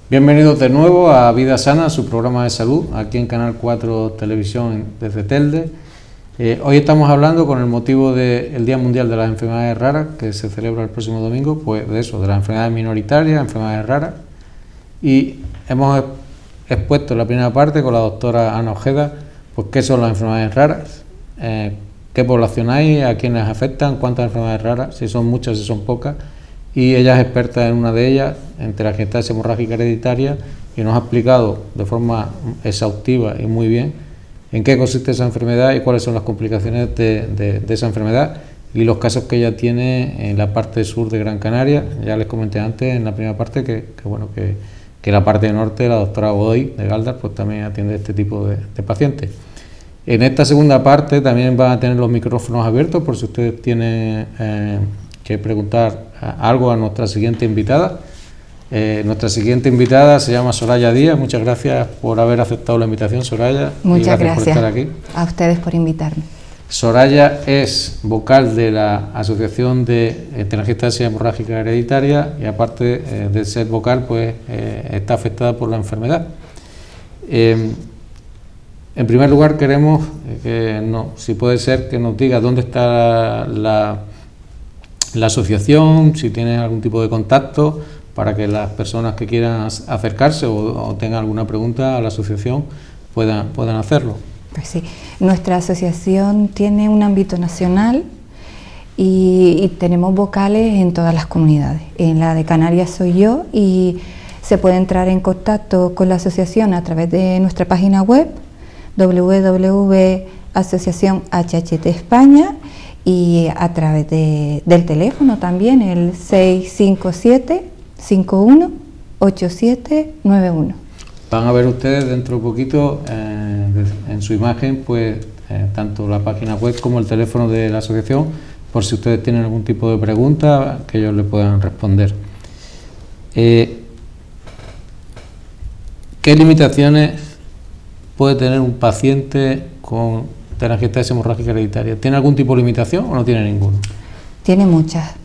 Bienvenidos de nuevo a Vida Sana, su programa de salud, aquí en Canal 4 Televisión desde Telde. Hoy estamos hablando con el motivo del Día Mundial de las Enfermedades Raras, que se celebra el próximo domingo, pues de eso, de las enfermedades minoritarias, enfermedades raras. Y hemos expuesto en la primera parte con la doctora Ana Ojeda, pues qué son las enfermedades raras, qué población hay, a quiénes afectan, cuántas enfermedades raras, si son muchas, si son pocas. Y ella es experta en una de ellas, en telangiectasia hemorrágica hereditaria, y nos ha explicado de forma exhaustiva y muy bien en qué consiste esa enfermedad y cuáles son las complicaciones de esa enfermedad y los casos que ella tiene en la parte sur de Gran Canaria. Ya les comenté antes en la primera parte que la parte norte, la doctora Godoy de Galdar, pues también atiende este tipo de pacientes. En esta segunda parte también van a tener los micrófonos abiertos por si ustedes tienen que preguntar algo a nuestra siguiente invitada. Nuestra siguiente invitada se llama Soraya Díaz. Muchas gracias por haber aceptado la invitación, Soraya. Muchas gracias por estar aquí. A ustedes por invitarme. Soraya es vocal de la Asociación de Telangiectasia Hemorrágica Hereditaria y aparte de ser vocal, pues está afectada por la enfermedad. En primer lugar queremos si puede ser que nos diga dónde está la asociación, si tiene algún tipo de contacto para que las personas que quieran acercarse o tengan alguna pregunta a la asociación puedan hacerlo. Pues sí, nuestra asociación tiene un ámbito nacional y tenemos vocales en todas las comunidades. En la de Canarias soy yo y se puede entrar en contacto con la asociación a través de nuestra página web www.asociacionhht España y a través del teléfono también, el 657-51-8791. Van a ver ustedes dentro de poquito en su imagen pues tanto la página web como el teléfono de la asociación, por si ustedes tienen algún tipo de pregunta que ellos le puedan responder. ¿Qué limitaciones puede tener un paciente con telangiectasia hemorrágica hereditaria? ¿Tiene algún tipo de limitación o no tiene ninguno? Tiene muchas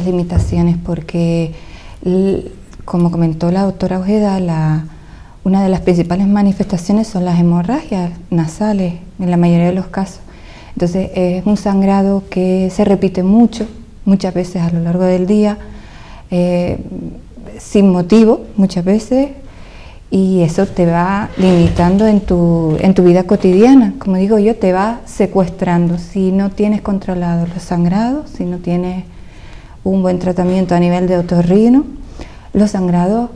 limitaciones porque, como comentó la doctora Ojeda, una de las principales manifestaciones son las hemorragias nasales en la mayoría de los casos. Entonces es un sangrado que se repite muchas veces a lo largo del día, sin motivo muchas veces, y eso te va limitando en tu vida cotidiana. Como digo yo, te va secuestrando. Si no tienes controlados los sangrados, si no tienes un buen tratamiento a nivel de otorrino, los sangrados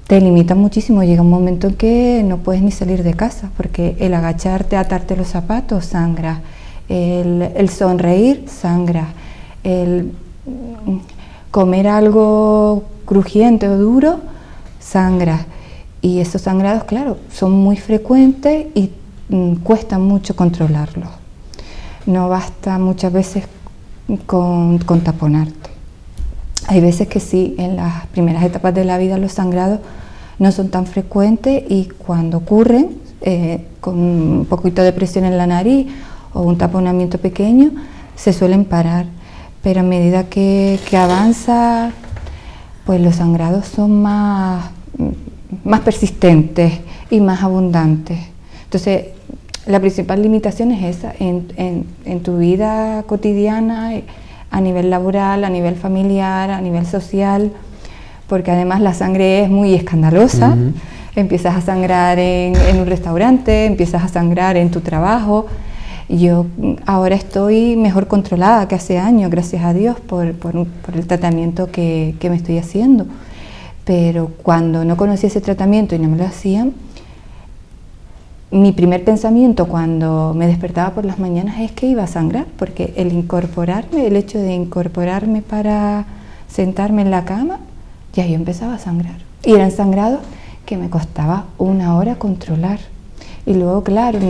te limitan muchísimo. Llega un momento en que no puedes ni salir de casa, porque el agacharte, atarte los zapatos, sangra. El sonreír, sangra. El comer algo crujiente o duro, sangra. Y esos sangrados, claro, son muy frecuentes y cuesta mucho controlarlos. No basta muchas veces con taponarte. Hay veces que sí, en las primeras etapas de la vida los sangrados no son tan frecuentes y cuando ocurren, con un poquito de presión en la nariz o un taponamiento pequeño, se suelen parar. Pero a medida que avanza, pues los sangrados son más persistentes y más abundantes. Entonces, la principal limitación es esa, en tu vida cotidiana, a nivel laboral, a nivel familiar, a nivel social, porque además la sangre es muy escandalosa. Empiezas a sangrar en un restaurante, empiezas a sangrar en tu trabajo. Yo ahora estoy mejor controlada que hace años, gracias a Dios, por el tratamiento que me estoy haciendo. Pero cuando no conocía ese tratamiento y no me lo hacían, mi primer pensamiento cuando me despertaba por las mañanas es que iba a sangrar, porque el hecho de incorporarme para sentarme en la cama, ya yo empezaba a sangrar. Y eran sangrados que me costaba 1 hora controlar. Y luego, claro,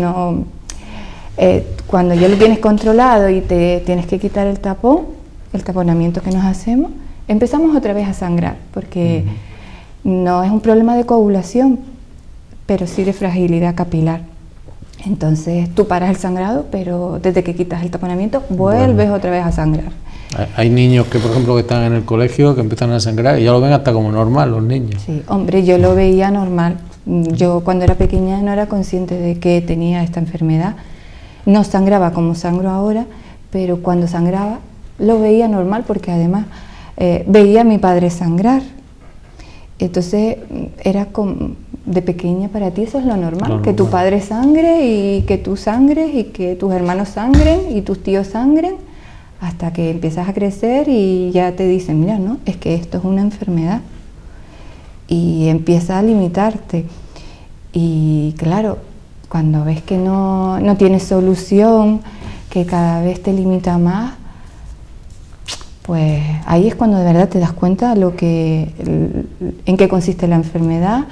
cuando ya lo tienes controlado y te tienes que quitar el taponamiento que nos hacemos, empezamos otra vez a sangrar, porque no es un problema de coagulación, pero sí de fragilidad capilar. Entonces tú paras el sangrado, pero desde que quitas el taponamiento vuelves otra vez a sangrar. Hay niños que, por ejemplo, que están en el colegio, que empiezan a sangrar y ya lo ven hasta como normal los niños. Sí, hombre, yo lo veía normal. Yo cuando era pequeña no era consciente de que tenía esta enfermedad. No sangraba como sangro ahora, pero cuando sangraba lo veía normal porque además veía a mi padre sangrar. Entonces era como, de pequeña para ti eso es lo normal, que tu padre sangre y que tú sangres y que tus hermanos sangren y tus tíos sangren, hasta que empiezas a crecer y ya te dicen, mira, no, es que esto es una enfermedad y empieza a limitarte. Y claro, cuando ves que no tienes solución, que cada vez te limita más, pues ahí es cuando de verdad te das cuenta en qué consiste la enfermedad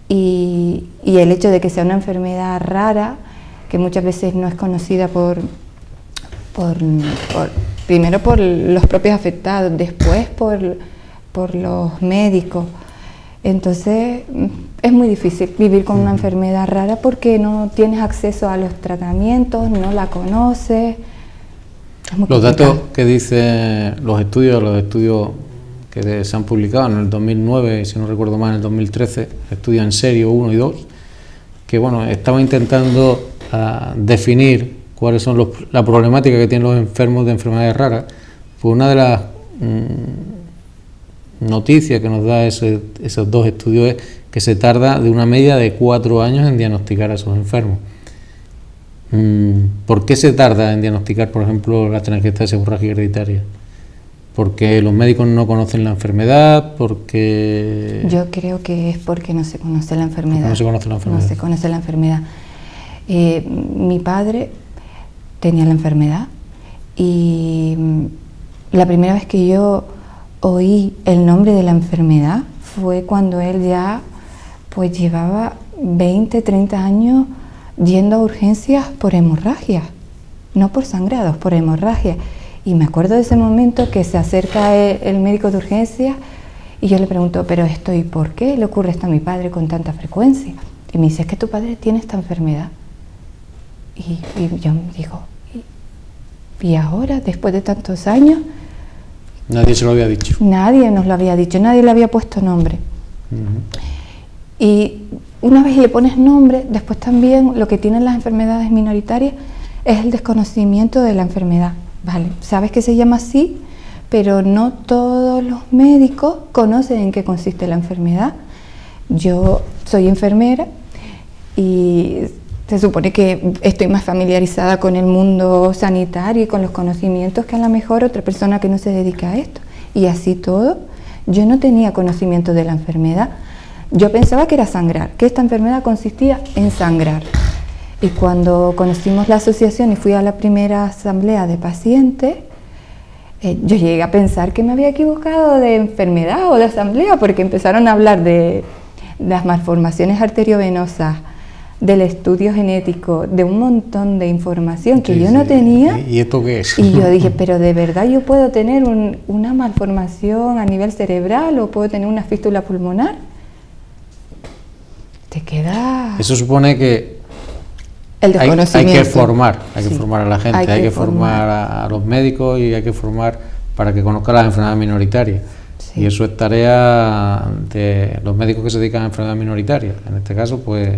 y el hecho de que sea una enfermedad rara, que muchas veces no es conocida primero por los propios afectados, después por los médicos. Entonces es muy difícil vivir con una enfermedad rara porque no tienes acceso a los tratamientos, no la conoces. Los datos que dicen los estudios que se han publicado en el 2009, si no recuerdo mal, en el 2013, estudios en serio 1 y 2, que bueno, estaban intentando definir cuáles son la problemática que tienen los enfermos de enfermedades raras. Pues una de las noticias que nos da esos dos estudios es que se tarda de una media de 4 años en diagnosticar a esos enfermos. ¿Por qué se tarda en diagnosticar, por ejemplo, la telangiectasia hemorrágica hereditaria? ¿Porque los médicos no conocen la enfermedad? ¿Porque...? Yo creo que es porque no se conoce la enfermedad. No se conoce la enfermedad. No se conoce la enfermedad. Mi padre tenía la enfermedad y la primera vez que yo oí el nombre de la enfermedad fue cuando él ya pues llevaba 20, 30 años yendo a urgencias por hemorragia, no por sangrados, por hemorragia. Y me acuerdo de ese momento que se acerca el médico de urgencias y yo le pregunto, ¿pero esto y por qué le ocurre esto a mi padre con tanta frecuencia? Y me dice, es que tu padre tiene esta enfermedad. Y yo me digo, ¿y ahora, después de tantos años? Nadie se lo había dicho. Nadie nos lo había dicho, nadie le había puesto nombre. Y una vez le pones nombre, después también lo que tienen las enfermedades minoritarias es el desconocimiento de la enfermedad. Vale, sabes que se llama así, pero no todos los médicos conocen en qué consiste la enfermedad. Yo soy enfermera y se supone que estoy más familiarizada con el mundo sanitario y con los conocimientos que a lo mejor otra persona que no se dedica a esto. Y así todo, yo no tenía conocimiento de la enfermedad. Yo pensaba que era sangrar, que esta enfermedad consistía en sangrar. Y cuando conocimos la asociación y fui a la primera asamblea de pacientes, yo llegué a pensar que me había equivocado de enfermedad o de asamblea, porque empezaron a hablar de las malformaciones arteriovenosas, del estudio genético, de un montón de información que yo no tenía. ¿Y esto qué es? Y yo dije, pero ¿de verdad yo puedo tener una malformación a nivel cerebral o puedo tener una fístula pulmonar? Te queda... Eso supone que el desconocimiento. hay que formar a la gente, hay que formar a los médicos y hay que formar para que conozcan las enfermedades minoritarias. Sí. Y eso es tarea de los médicos que se dedican a enfermedades minoritarias. En este caso, pues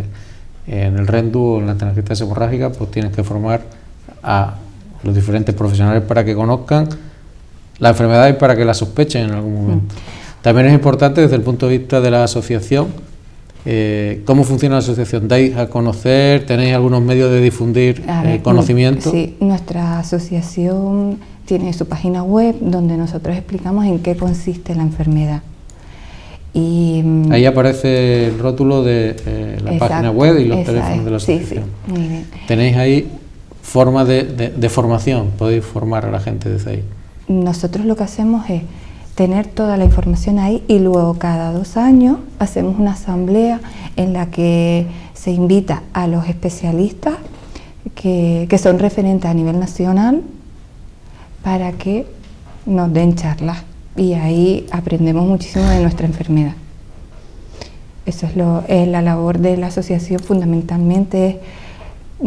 en el RENDU o en la telangiectasia hemorrágica, pues tienes que formar a los diferentes profesionales para que conozcan la enfermedad y para que la sospechen en algún momento. También es importante desde el punto de vista de la asociación. ¿Cómo funciona la asociación? ¿Dais a conocer? ¿Tenéis algunos medios de difundir conocimiento? Sí, nuestra asociación tiene su página web donde nosotros explicamos en qué consiste la enfermedad. Y ahí aparece el rótulo de la página web y los teléfonos de la asociación. Sí, muy bien. ¿Tenéis ahí formas de formación? ¿Podéis formar a la gente desde ahí? Nosotros lo que hacemos es tener toda la información ahí y luego cada 2 años hacemos una asamblea en la que se invita a los especialistas que son referentes a nivel nacional para que nos den charlas y ahí aprendemos muchísimo de nuestra enfermedad. Eso es la labor de la asociación, fundamentalmente es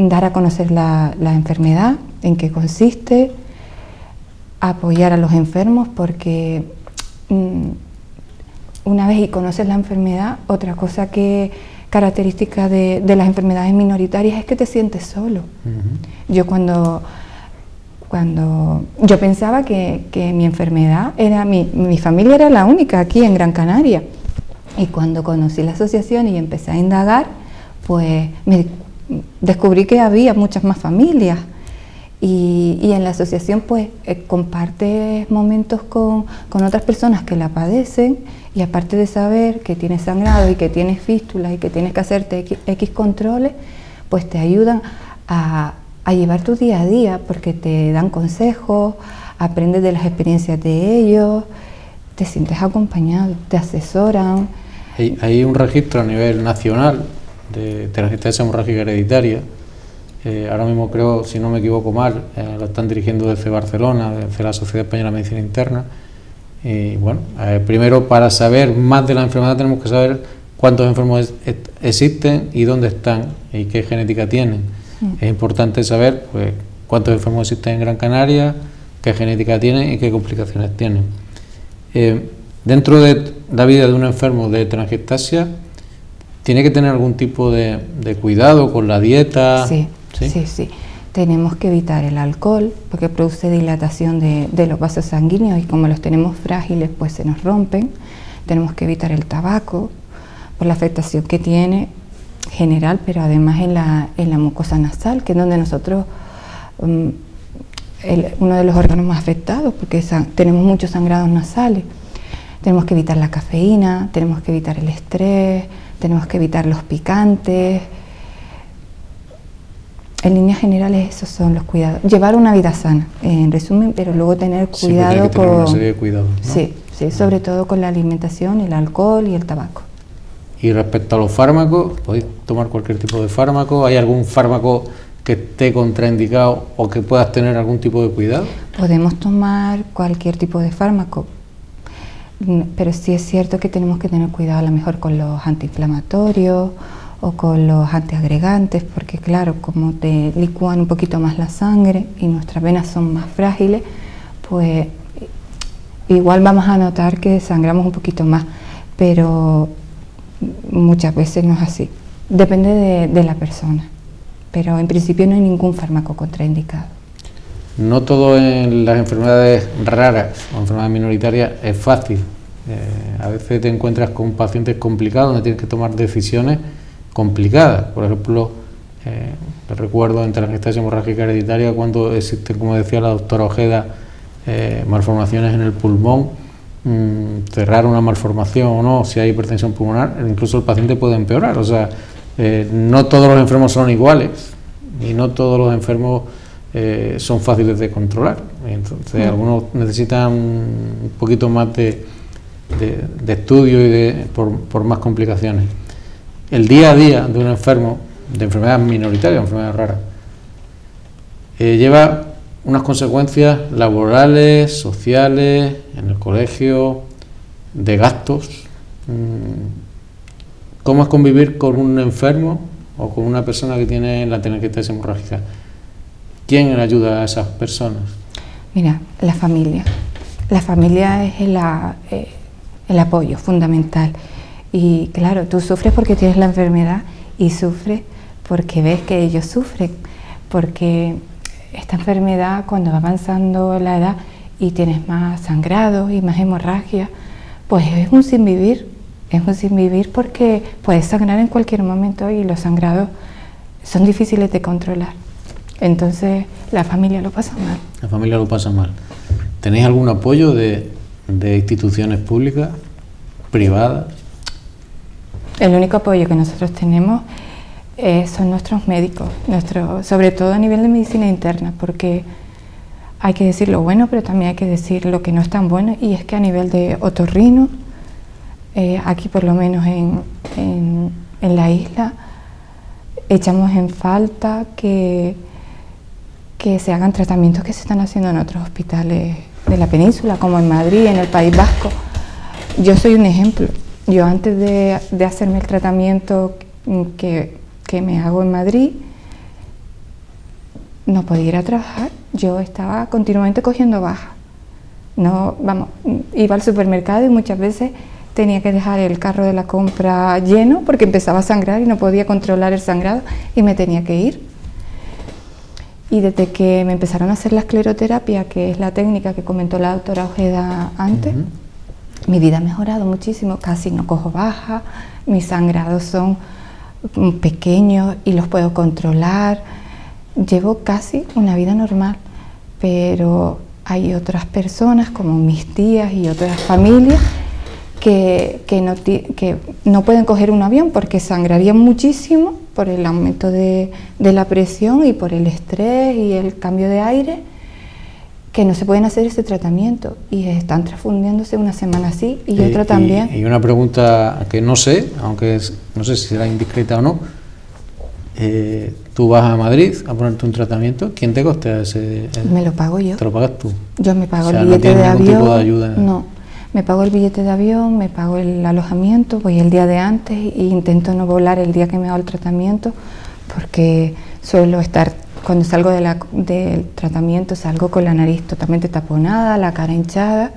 dar a conocer la enfermedad, en qué consiste, apoyar a los enfermos, porque una vez y conoces la enfermedad, otra cosa que característica de las enfermedades minoritarias es que te sientes solo. Yo cuando yo pensaba que mi enfermedad era mi familia era la única aquí en Gran Canaria, y cuando conocí la asociación y empecé a indagar, pues descubrí que había muchas más familias, y en la asociación pues compartes momentos con otras personas que la padecen, y aparte de saber que tienes sangrado y que tienes fístulas y que tienes que hacerte X controles, pues te ayudan a llevar tu día a día, porque te dan consejos, aprendes de las experiencias de ellos, te sientes acompañado, te asesoran. Hay un registro a nivel nacional de telangiectasia hemorrágica hereditaria. Ahora mismo creo, si no me equivoco mal, lo están dirigiendo desde Barcelona, desde la Sociedad Española de Medicina Interna. Y bueno, primero, para saber más de la enfermedad tenemos que saber cuántos enfermos existen y dónde están y qué genética tienen. Es importante saber pues cuántos enfermos existen en Gran Canaria, qué genética tienen y qué complicaciones tienen. Dentro de la vida de un enfermo de telangiectasia, ¿tiene que tener algún tipo de cuidado con la dieta? Sí. Tenemos que evitar el alcohol, porque produce dilatación de los vasos sanguíneos, y como los tenemos frágiles pues se nos rompen. Tenemos que evitar el tabaco por la afectación que tiene general, pero además en la mucosa nasal, que es donde nosotros uno de los órganos más afectados, porque tenemos muchos sangrados nasales. Tenemos que evitar la cafeína, tenemos que evitar el estrés, tenemos que evitar los picantes. En líneas generales esos son los cuidados. Llevar una vida sana, en resumen, pero luego tener cuidado con una serie de cuidados, ¿no? Sí, sobre todo con la alimentación, el alcohol y el tabaco. Y respecto a los fármacos, ¿podéis tomar cualquier tipo de fármaco? ¿Hay algún fármaco que esté contraindicado o que puedas tener algún tipo de cuidado? Podemos tomar cualquier tipo de fármaco, pero sí es cierto que tenemos que tener cuidado a lo mejor con los antiinflamatorios o con los antiagregantes, porque claro, como te licúan un poquito más la sangre y nuestras venas son más frágiles, pues igual vamos a notar que sangramos un poquito más, pero muchas veces no es así. Depende de la persona, pero en principio no hay ningún fármaco contraindicado. No todo en las enfermedades raras o enfermedades minoritarias es fácil. A veces te encuentras con pacientes complicados donde tienes que tomar decisiones complicadas. Por ejemplo, recuerdo en telangiectasia hemorrágica hereditaria cuando existen, como decía la doctora Ojeda, malformaciones en el pulmón, cerrar una malformación o no, si hay hipertensión pulmonar, incluso el paciente puede empeorar. O sea, no todos los enfermos son iguales y no todos los enfermos son fáciles de controlar. Entonces, algunos necesitan un poquito más de estudio y por más complicaciones. El día a día de un enfermo de enfermedad minoritaria, enfermedad rara, lleva unas consecuencias laborales, sociales, en el colegio, de gastos. ¿Cómo es convivir con un enfermo o con una persona que tiene la telangiectasia hemorrágica? ¿Quién ayuda a esas personas? Mira, la familia. La familia es el apoyo fundamental. Y claro, tú sufres porque tienes la enfermedad y sufres porque ves que ellos sufren, porque esta enfermedad, cuando va avanzando la edad y tienes más sangrado y más hemorragia, pues es un sinvivir porque puedes sangrar en cualquier momento y los sangrados son difíciles de controlar. Entonces la familia lo pasa mal. La familia lo pasa mal. ¿Tenéis algún apoyo de instituciones públicas, privadas? El único apoyo que nosotros tenemos son nuestros médicos, sobre todo a nivel de medicina interna, porque hay que decir lo bueno, pero también hay que decir lo que no es tan bueno, y es que a nivel de otorrino, aquí por lo menos en la isla, echamos en falta que se hagan tratamientos que se están haciendo en otros hospitales de la península, como en Madrid, en el País Vasco. Yo soy un ejemplo. Yo antes de hacerme el tratamiento que me hago en Madrid, no podía ir a trabajar. Yo estaba continuamente cogiendo baja. No, vamos, iba al supermercado y muchas veces tenía que dejar el carro de la compra lleno porque empezaba a sangrar y no podía controlar el sangrado y me tenía que ir. Y desde que me empezaron a hacer la escleroterapia, que es la técnica que comentó la doctora Ojeda antes, mi vida ha mejorado muchísimo, casi no cojo baja, mis sangrados son pequeños y los puedo controlar. Llevo casi una vida normal, pero hay otras personas como mis tías y otras familias que no pueden coger un avión porque sangrarían muchísimo por el aumento de la presión y por el estrés y el cambio de aire, que no se pueden hacer ese tratamiento y están transfundiéndose una semana así y otra también. Y una pregunta que no sé, aunque no sé si será indiscreta o no, tú vas a Madrid a ponerte un tratamiento, ¿quién te costea ese? Me lo pago yo. ¿Te lo pagas tú? Yo me pago, o sea, el billete no de ningún avión. Tipo de ayuda. No, me pago el billete de avión, me pago el alojamiento, voy el día de antes e intento no volar el día que me hago el tratamiento, porque suelo estar, cuando salgo del tratamiento, salgo con la nariz totalmente taponada, la cara hinchada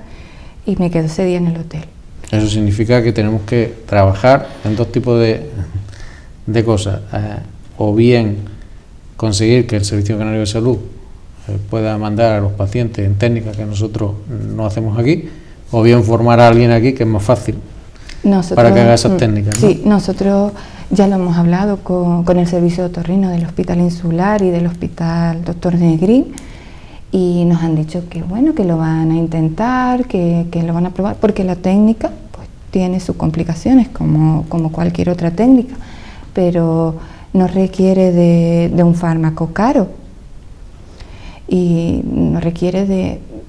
y me quedo ese día en el hotel. Eso significa que tenemos que trabajar en dos tipos de cosas. O bien conseguir que el Servicio Canario de Salud pueda mandar a los pacientes en técnicas que nosotros no hacemos aquí, o bien formar a alguien aquí, que es más fácil para que haga esas técnicas, ¿no? Sí, nosotros ya lo hemos hablado con el servicio de otorrino del Hospital Insular y del Hospital Dr. Negrín, y nos han dicho que bueno, que lo van a intentar, que lo van a probar, porque la técnica pues tiene sus complicaciones como cualquier otra técnica, pero no requiere de un fármaco caro y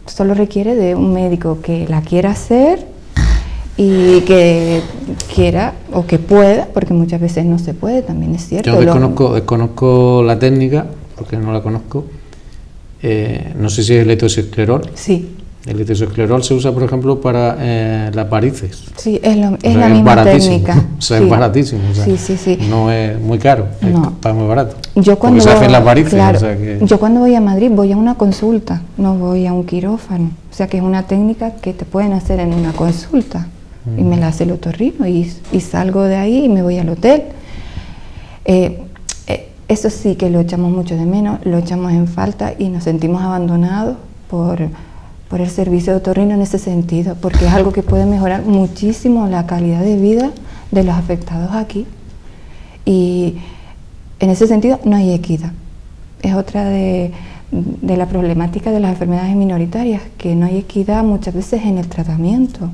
solo requiere de un médico que la quiera hacer y que quiera o que pueda, porque muchas veces no se puede, también es cierto. Yo desconozco la técnica, porque no la conozco. No sé si es el letoesclerol. Sí. El letoesclerol se usa, por ejemplo, para las varices. Sí, es la misma técnica. O sea, sí. Es baratísimo. O sea, sí. No es muy caro, no. Es muy barato. Porque se hacen las varices. Claro, o sea que... Yo cuando voy a Madrid voy a una consulta, no voy a un quirófano. O sea que es una técnica que te pueden hacer en una consulta. Y me la hace el otorrino y salgo de ahí y me voy al hotel. Eso sí que lo echamos mucho de menos, lo echamos en falta y nos sentimos abandonados por el servicio de otorrino en ese sentido, porque es algo que puede mejorar muchísimo la calidad de vida de los afectados aquí. Y en ese sentido no hay equidad. Es otra de la problemática de las enfermedades minoritarias, que no hay equidad muchas veces en el tratamiento.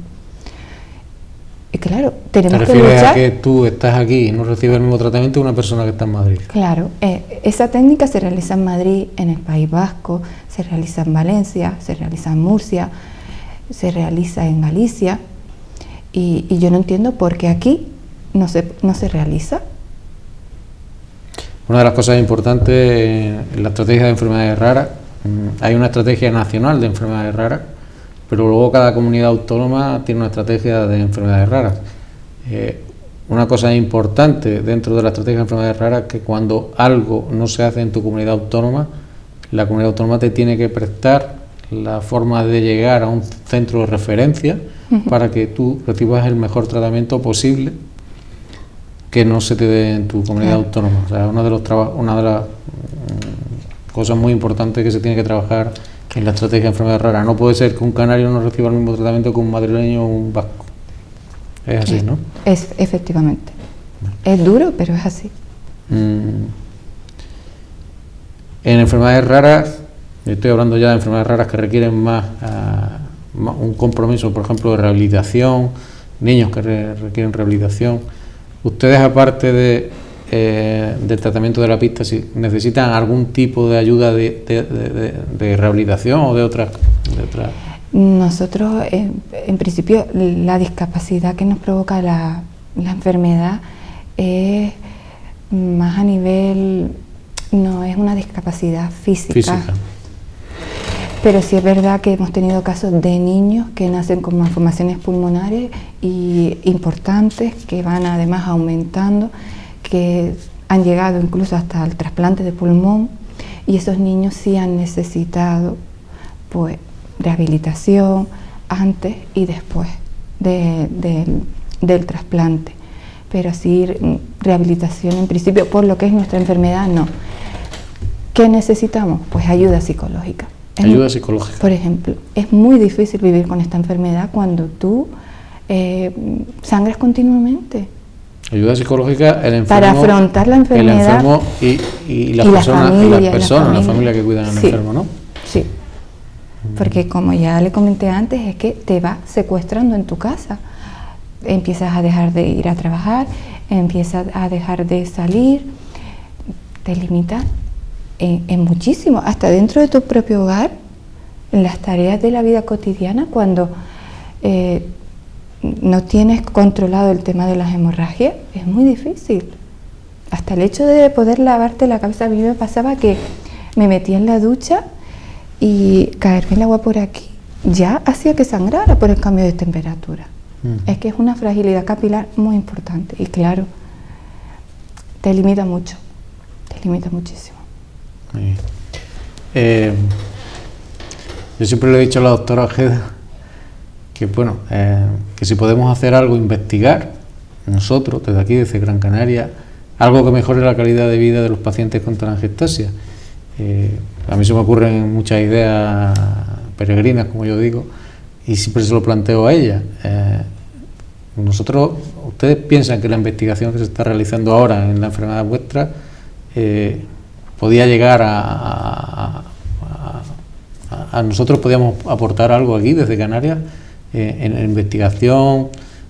Y claro, tenemos que luchar. ¿Te refieres a que tú estás aquí y no recibes el mismo tratamiento que una persona que está en Madrid? Claro, esa técnica se realiza en Madrid, en el País Vasco, se realiza en Valencia, se realiza en Murcia, se realiza en Galicia, y yo no entiendo por qué aquí no se realiza. Una de las cosas importantes en la estrategia de enfermedades raras, hay una estrategia nacional de enfermedades raras, pero luego cada comunidad autónoma tiene una estrategia de enfermedades raras. Una cosa importante dentro de la estrategia de enfermedades raras es que cuando algo no se hace en tu comunidad autónoma, la comunidad autónoma te tiene que prestar la forma de llegar a un centro de referencia para que tú recibas el mejor tratamiento posible que no se te dé en tu comunidad autónoma. O sea, una de las cosas muy importantes que se tiene que trabajar en la estrategia de enfermedades raras. No puede ser que un canario no reciba el mismo tratamiento que un madrileño o un vasco. Es así, ¿no? Es, efectivamente. Es duro, pero es así. En enfermedades raras, estoy hablando ya de enfermedades raras que requieren más un compromiso, por ejemplo, de rehabilitación, niños que requieren rehabilitación. Ustedes, aparte del tratamiento de la pista, si necesitan algún tipo de ayuda de rehabilitación o de otras. Nosotros, en principio, la discapacidad que nos provoca la enfermedad es más a nivel, no es una discapacidad física. Pero sí es verdad que hemos tenido casos de niños que nacen con malformaciones pulmonares y importantes, que van además aumentando, que han llegado incluso hasta el trasplante de pulmón, y esos niños sí han necesitado pues rehabilitación antes y después del trasplante. Pero así rehabilitación en principio por lo que es nuestra enfermedad, no. ¿Qué necesitamos? Pues ayuda psicológica. Ayuda psicológica. Por ejemplo, es muy difícil vivir con esta enfermedad cuando tú sangras continuamente. Ayuda psicológica, el enfermo, para afrontar la enfermedad. El enfermo y las personas, la familia que cuidan al enfermo, ¿no? Sí. Porque como ya le comenté antes, es que te va secuestrando en tu casa. Empiezas a dejar de ir a trabajar, empiezas a dejar de salir, te limita en muchísimo, hasta dentro de tu propio hogar, en las tareas de la vida cotidiana, cuando no tienes controlado el tema de las hemorragias, es muy difícil. Hasta el hecho de poder lavarte la cabeza, a mí me pasaba que me metía en la ducha y caerme el agua por aquí ya hacía que sangrara por el cambio de temperatura. Es que es una fragilidad capilar muy importante y claro, te limita mucho, te limita muchísimo. Yo siempre le he dicho a la doctora Ojeda que bueno, que si podemos hacer algo, investigar nosotros desde aquí, desde Gran Canaria, algo que mejore la calidad de vida de los pacientes con telangiectasia. A mí se me ocurren muchas ideas peregrinas, como yo digo, y siempre se lo planteo a ella. ¿Ustedes piensan que la investigación que se está realizando ahora en la enfermedad vuestra podía llegar a nosotros? ¿Podíamos aportar algo aquí desde Canarias en investigación?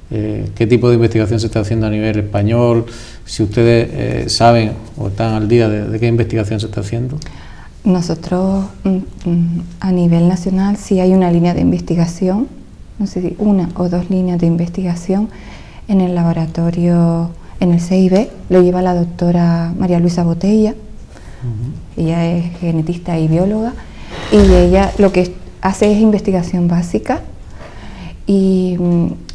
¿Qué tipo de investigación se está haciendo a nivel español? Si ustedes saben o están al día de qué investigación se está haciendo. Nosotros a nivel nacional sí hay una línea de investigación, no sé si una o dos líneas de investigación en el laboratorio, en el CIB, lo lleva la doctora María Luisa Botella. Ella es genetista y bióloga y ella lo que hace es investigación básica y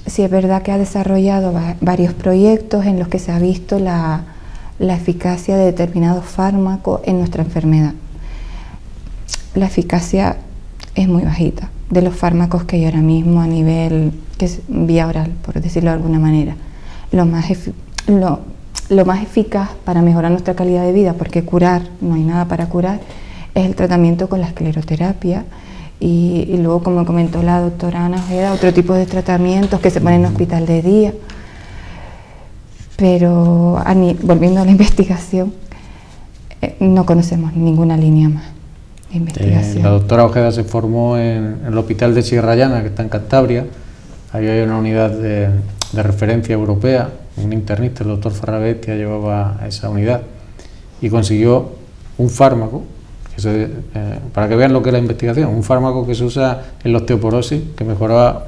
sí es verdad que ha desarrollado varios proyectos en los que se ha visto la eficacia de determinados fármacos en nuestra enfermedad. La eficacia es muy bajita de los fármacos que hay ahora mismo a nivel, que es vía oral, por decirlo de alguna manera. Lo más eficaz para mejorar nuestra calidad de vida, porque curar, no hay nada para curar, es el tratamiento con la escleroterapia y luego, como comentó la doctora Ana Ojeda, otro tipo de tratamientos que se ponen en hospital de día. Pero volviendo a la investigación, no conocemos ninguna línea más de investigación. La doctora Ojeda se formó en el hospital de Sierra Llana, que está en Cantabria. Ahí hay una unidad de referencia europea, un internista, el doctor Ferrabetia, llevaba a esa unidad y consiguió un fármaco, para que vean lo que es la investigación, un fármaco que se usa en la osteoporosis, que mejoraba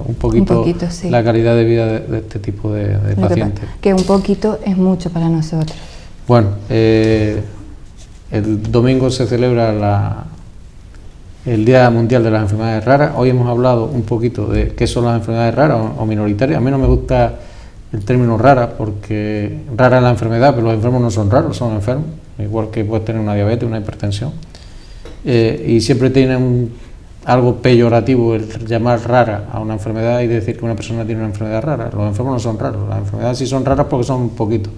un poquito sí, la calidad de vida de este tipo de pacientes. Que un poquito es mucho para nosotros. Bueno, el domingo se celebra el Día Mundial de las Enfermedades Raras. Hoy hemos hablado un poquito de qué son las enfermedades raras o minoritarias. A mí no me gusta el término rara, porque rara es la enfermedad, pero los enfermos no son raros, son enfermos, igual que puedes tener una diabetes, una hipertensión. Y siempre tienen algo peyorativo el llamar rara a una enfermedad y decir que una persona tiene una enfermedad rara. Los enfermos no son raros, las enfermedades sí son raras porque son poquitos.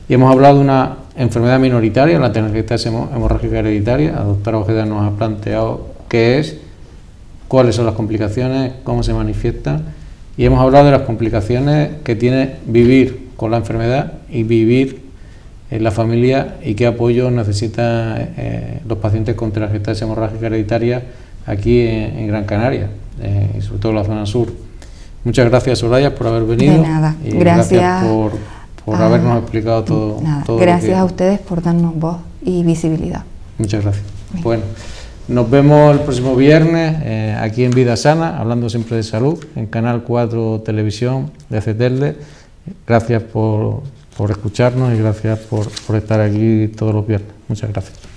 Y hemos hablado de una enfermedad minoritaria, la telangiectasia hemorrágica hereditaria. La doctora Ojeda nos ha planteado qué es, cuáles son las complicaciones, cómo se manifiestan, y hemos hablado de las complicaciones que tiene vivir con la enfermedad y vivir en la familia y qué apoyo necesitan los pacientes con telangiectasia hemorrágica hereditaria aquí en Gran Canaria, y sobre todo en la zona sur. Muchas gracias, Soraya, por haber venido. De nada, y gracias por habernos explicado todo. Todo gracias a ustedes por darnos voz y visibilidad. Muchas gracias. Bueno, nos vemos el próximo viernes aquí en Vida Sana, hablando siempre de salud, en Canal 4 Televisión de CETELDE. Gracias por escucharnos y gracias por estar aquí todos los viernes. Muchas gracias.